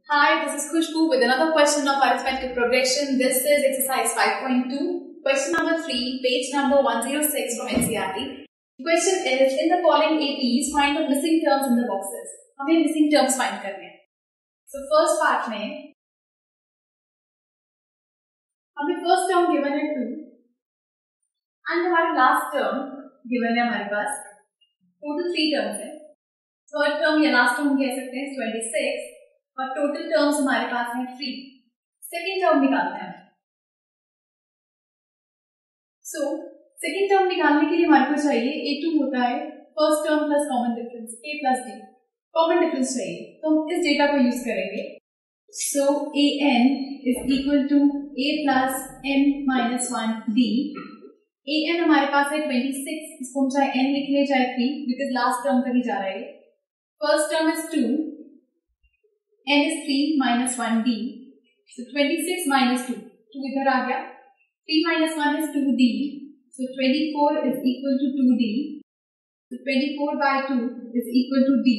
Hi, this is Khushbu with another question of arithmetic progression. This is exercise 5.2, question number 3, page number 106 from NCERT. The question is, in the following APs, find the missing terms in the boxes. हमें missing terms find करने हैं. So first part में हमें first term given है 2 and हमारा last term given है हमारे पास total 3 terms है. Third term या last term कह सकते हैं 26 और टोटल टर्म्स हमारे पास है 3. सेकेंड टर्म निकालना है. सो सेकेंड टर्म निकालने के लिए हमारे को चाहिए a2 होता है first term plus common difference a plus d. Common difference चाहिए तो हम इस डेटा को यूज करेंगे. So an is equal to a plus n minus 1 d. an हमारे पास है 26. इसको हम चाहे n लिख ले चाहे 3 बिकॉज लास्ट टर्म तक ही जा रहा है. First term is 2, n is 3 minus 1d. So 26 minus 2. 2 इधर आ गया. 3 minus 1 is 2d. So 24 is equal to 2d. So 24 by 2 is equal to d.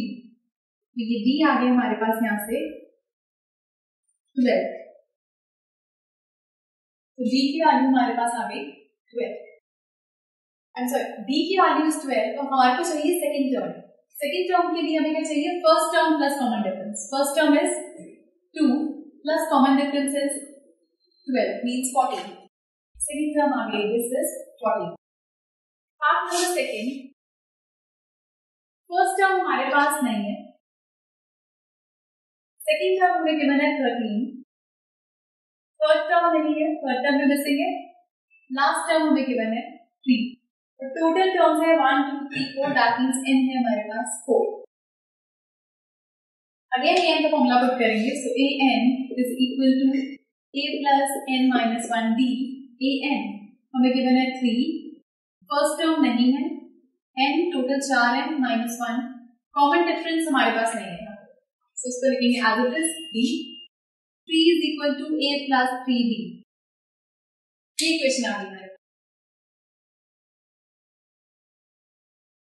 तो ये d आ गया हमारे पास यहाँ से 12. तो d की वैल्यू हमारे पास आ गई 12. I'm sorry, d की वैल्यू is 12. तो हमारे को चाहिए सेकेंड टर्म. सेकेंड टर्म के लिए हमें क्या चाहिए? First term plus common difference. First term is 2 plus common difference is 12 means 14. Second term आ गई, this is 14. Part number second. First term हमारे पास नहीं है. सेकेंड टर्म हमें गिवन है 13. थर्ड टर्म नहीं है, थर्ड टर्म में मिसिंग है. लास्ट टर्म हमें गिवन है 3. टोटल टर्म्स है 1 2 3 4. दैट मींस n है हमारे पास 4. अगेन an का फॉर्मूला पुट करेंगे. So an is equal to a plus n minus 1d. an हमें गिवन है 3. फर्स्ट टर्म नहीं है. n टोटल 4 है माइनस 1. कॉमन डिफरेंस हमारे पास नहीं है. सो इसको लिखेंगे as it is d. 3 is equal to a plus 3d. ये इक्वेशन आ गई है.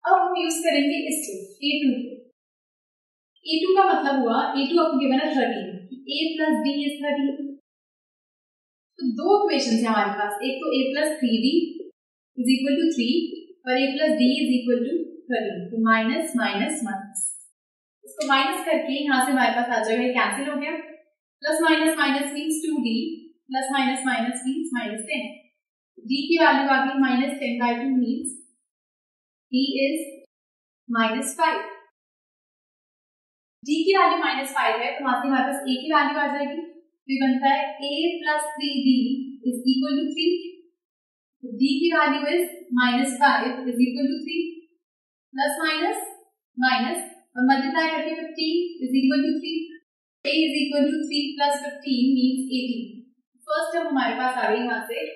अब हम यूज करेंगे इसको a2. a2 का मतलब हुआ a2 आपको गिवन है 13. a plus d is 13. तो दो इक्वेशन है हमारे पास. एक तो a plus 3d is equal to 3 और a plus d is equal to 13. तो माइनस माइनस माइनस. इसको माइनस करके यहाँ से हमारे पास आ जाएगा, कैंसिल हो गया. Plus minus minus means 2d. Plus minus minus means minus 10. d की वैल्यू आ गई minus 10 by 2 means d is minus 5. d की वैल्यू माइनस 5 है तो वहां से हमारे पास a की वैल्यू आ जाएगी. तो बनता है a plus 3d is equal to 3. d की value is minus 5 is equal to 3. Plus minus minus और मल्टीप्लाई करके 15 is equal to 3. a is equal to 3 plus 15 means 18. First term हमारे पास आ गई यहाँ से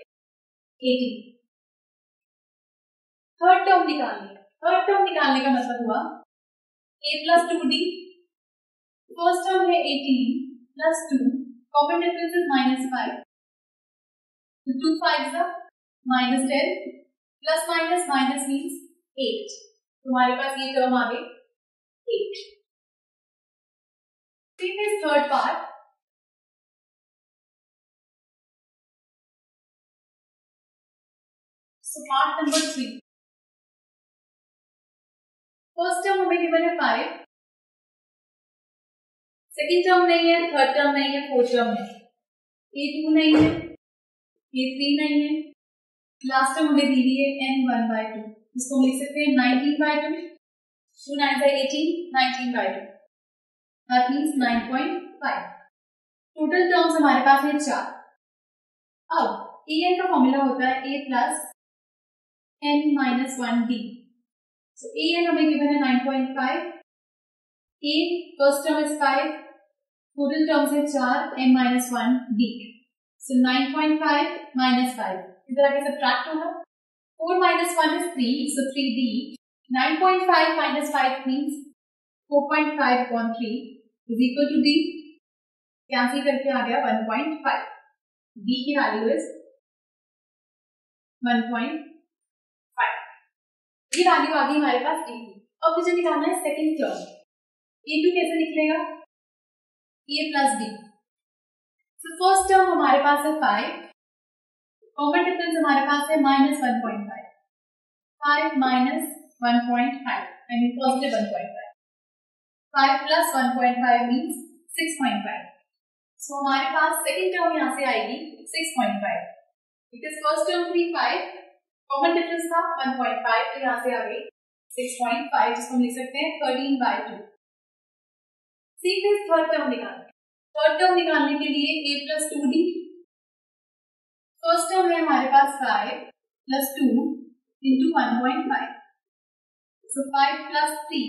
18. थर्ड टर्म निकालने. थर्ड टर्म निकालने का मतलब हुआ a plus 2d. First term है 18 plus 2. Common difference is minus 5. 2 5 जा minus 10 plus minus minus means 8. तुम्हारे पास ये टर्म आ गई 8. This is third part. So part number 3. First term हमें गिवन है 5. सेकेंड टर्म नहीं है, थर्ड टर्म नहीं है, फोर्थ टर्म है. a2 नहीं है, a3 नहीं है. लास्ट टर्म हमें दी हुई है n1 by 2. इसको हम लिख सकते हैं 19 by 2. 2 9 by 18, 19 by 2. That means 9.5. Total terms हमारे पास है 4. अब an का फॉर्मूला होता है a plus n minus 1d. So an हमें गिवन है 9.5. a first term is 5. Total terms है 4 n minus 1 d. So 9.5 minus 5 इधर आके सब्ट्रैक्ट होगा. 4 minus 1 is 3. So 3d. 9.5 minus 5 means 4.5 upon 3 is equal to d. Cancel करके आ गया 1.5. d की value is 1.5. ये वैल्यू आ गई हमारे पास a2. अब मुझे निकालना है सेकेंड टर्म. a2 कैसे निकलेगा? ए प्लस बी। तो फर्स्ट टर्म हमारे पास है 5, कॉमन डिफरेंस हमारे पास है -1.5, 5 minus 1.5 I mean positive 1.5, 5 plus 1.5 means 6.5। सो हमारे पास सेकेंड टर्म यहाँ से आएगी 6.5, बिकॉज फर्स्ट टर्म थी 5, कॉमन डिफरेंस था 1.5, तो यहाँ से आ गई 6.5, जिसको हम लिख सकते हैं 13/2। सीधे थर्ड टर्म निकालना। थर्ड टर्म निकालने के लिए a plus 2d, first term है हमारे पास 5 plus 2 into 1.5, so 5 plus 3,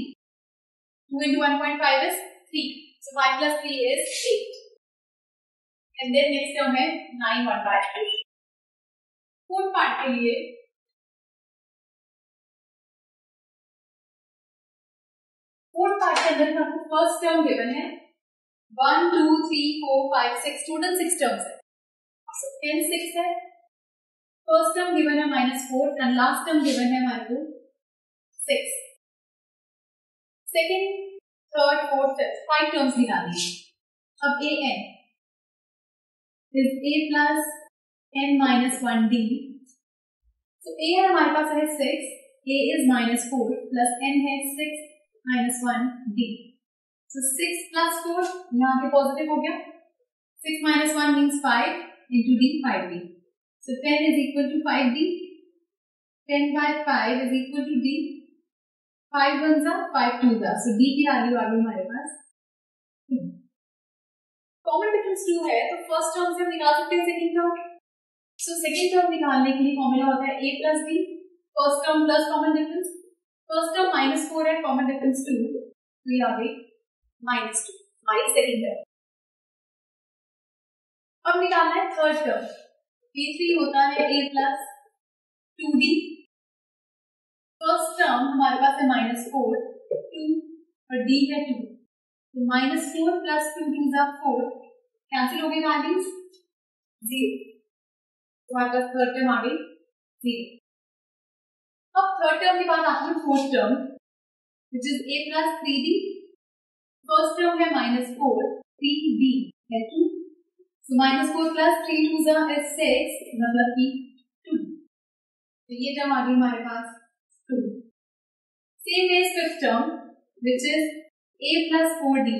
2 into 1.5 is 3, so 5 plus 3 is 8, and then next term है 9/2। फोर्थ पार्ट के लिए फोर्थ पार्ट के अंदर आपको फर्स्ट टर्म गिवन है 1 2 3 4 5 6, टोटल 6 टर्म्स है, so 10 6 है। फर्स्ट टर्म गिवन है -4 एंड लास्ट टर्म गिवन है हमारे को 6। Second third fourth fifth 5 terms निकालिए। अब a n is a plus n minus 1d, so a है हमारे पास है 6, a is -4 plus n है 6 minus 1d, so 6 plus 4 यहाँ पे पॉजिटिव हो गया, 6 minus 1 means 5 into d 5d, so 10 is equal to 5d, 10/5 is equal to d, 5 1 जा 5 2 जा, so d की वैल्यू आ गई हमारे पास। कॉमन डिफरेंस 2 है तो फर्स्ट टर्म से हम निकाल सकते हैं second term. So second term निकालने के लिए फॉर्मूला होता है a plus b, first term plus common difference, first term -4 है, कॉमन डिफरेंस 2, तो ये आ गई -2 हमारी सेकंड टर्म। अब निकालना है थर्ड टर्म। a3 होता है a plus 2d, first term हमारे पास है -4 2 और d है 2, तो -4 plus 2 2 जा 4, कैंसिल हो गई वैल्यूज 0, तो हमारे पास थर्ड टर्म आ गई 0। अब थर्ड टर्म के बाद आती है fourth term which is a plus 3d, first term है -4 3d है 2, so -4 plus 3 2 जा is 6, मतलब कि 2, तो ये टर्म आ गई हमारे पास 2। Same is fifth term which is a plus 4d,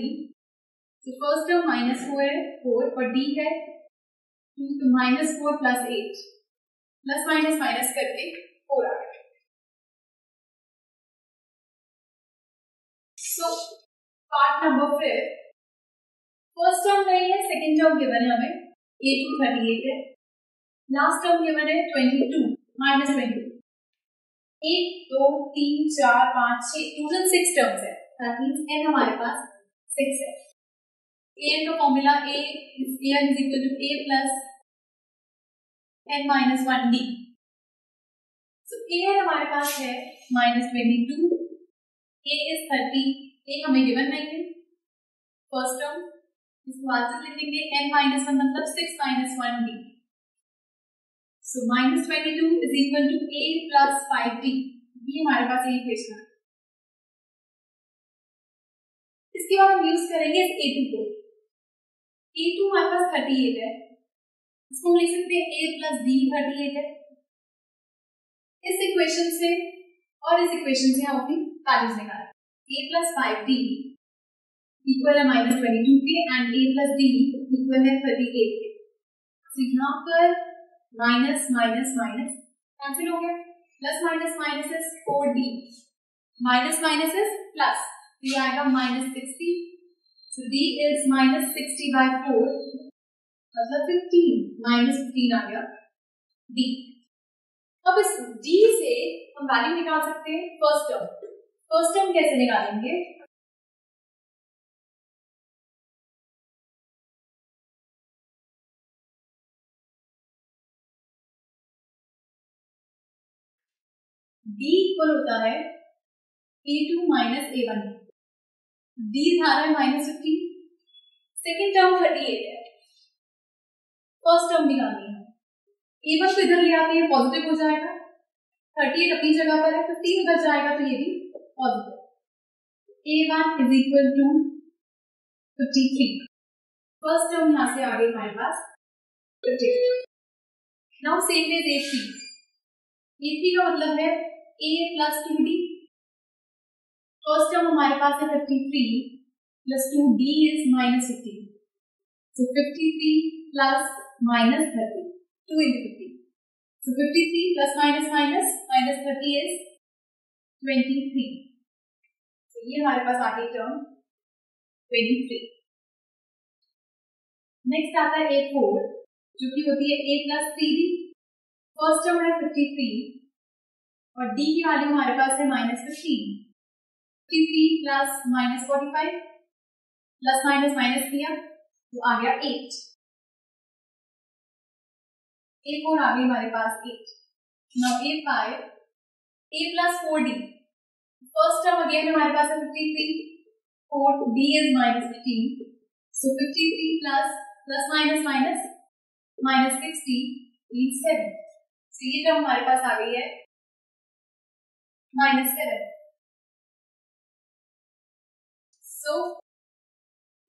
तो फर्स्ट टर्म -4 है 4 और d है 2, तो -4 plus 8, प्लस माइनस माइनस करके 4 आ गया। So part number 5, first term नहीं है, सेकेंड टर्म गिवन है हमें a2 38 है, लास्ट टर्म गिवन है 22 -22, 1 2 3 4 5 6 टोटल 6 टर्म्स है, दैट मींस n हमारे पास 6 है। an का formula a is equal to a plus n minus 1d, so a हमारे पास है -22, a is 30, a हमें गिवन नहीं है फर्स्ट टर्म, इसको बाद से लिखेंगे n minus 1 मतलब 6 minus 1d, so -22 is equal to a plus 5d, ये हमारे पास ये इक्वेशन है। इसके बाद हम यूज करेंगे a2 को, a2 हमारे पास 38 है, इसको हम लिख सकते हैं a plus d 38 है। इस इक्वेशन से और इस इक्वेशन से हम अपनी वैल्यूज निकालें, a plus 5d इक्वल है -22 के and a plus d equal है 38 के, तो यहाँ पर माइनस माइनस माइनस कैंसिल हो गया, plus minus minus is 4d, minus minus is plus, तो ये आएगा -60, so d is -60/4 मतलब 15 -15 आ गया d। अब इस d से हम वैल्यू निकाल सकते हैं फर्स्ट टर्म। फर्स्ट टर्म कैसे निकालेंगे, d इक्वल होता है a2 minus a1, d था -15, सेकेंड टर्म 38 है, फर्स्ट टर्म निकालनी है, a1 को इधर ले आते हैं पॉजिटिव हो जाएगा, 38 अपनी जगह पर है, 15 बच जाएगा तो ये भी positive, a1 is equal to 53, first term यहाँ से आ गई हमारे पास 53. Now same with A3. A3 का मतलब है A plus 2D. First term हमारे पास है 53 plus 2D is -15. So 53 plus minus 30, 2 into 50. So 53 plus minus 30 is 23. So ये हमारे पास आ गई टर्म 23. नेक्स्ट आता है A4 जो कि होती है A plus 3D. First term है 53 और D की वैल्यू हमारे पास है -15. 53 plus -45 प्लस माइनस किया तो आ गया 8. A4 आ गई हमारे पास 8. Now A5 A plus 4D. First term again हमारे पास है 53 और D is -15. So 53 plus minus 60 means 7. So ये टर्म हमारे पास आ गई है -7. So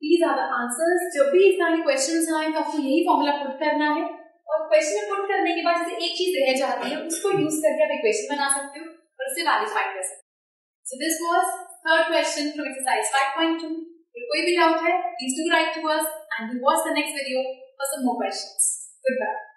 these are the answers. जब भी इस तरह के क्वेश्चंस आए तो आपको यही फॉर्मूला पुट करना है और क्वेश्चन में पुट करने के बाद जैसे एक चीज रह जाती है उसको यूज करके आप इक्वेशन बना सकते हो और उससे वैल्यूज फाइंड कर सकते हो. So this was third question from exercise 5.2. कोई भी डाउट है please do write to us and we watch the next video for some more questions. Good bye.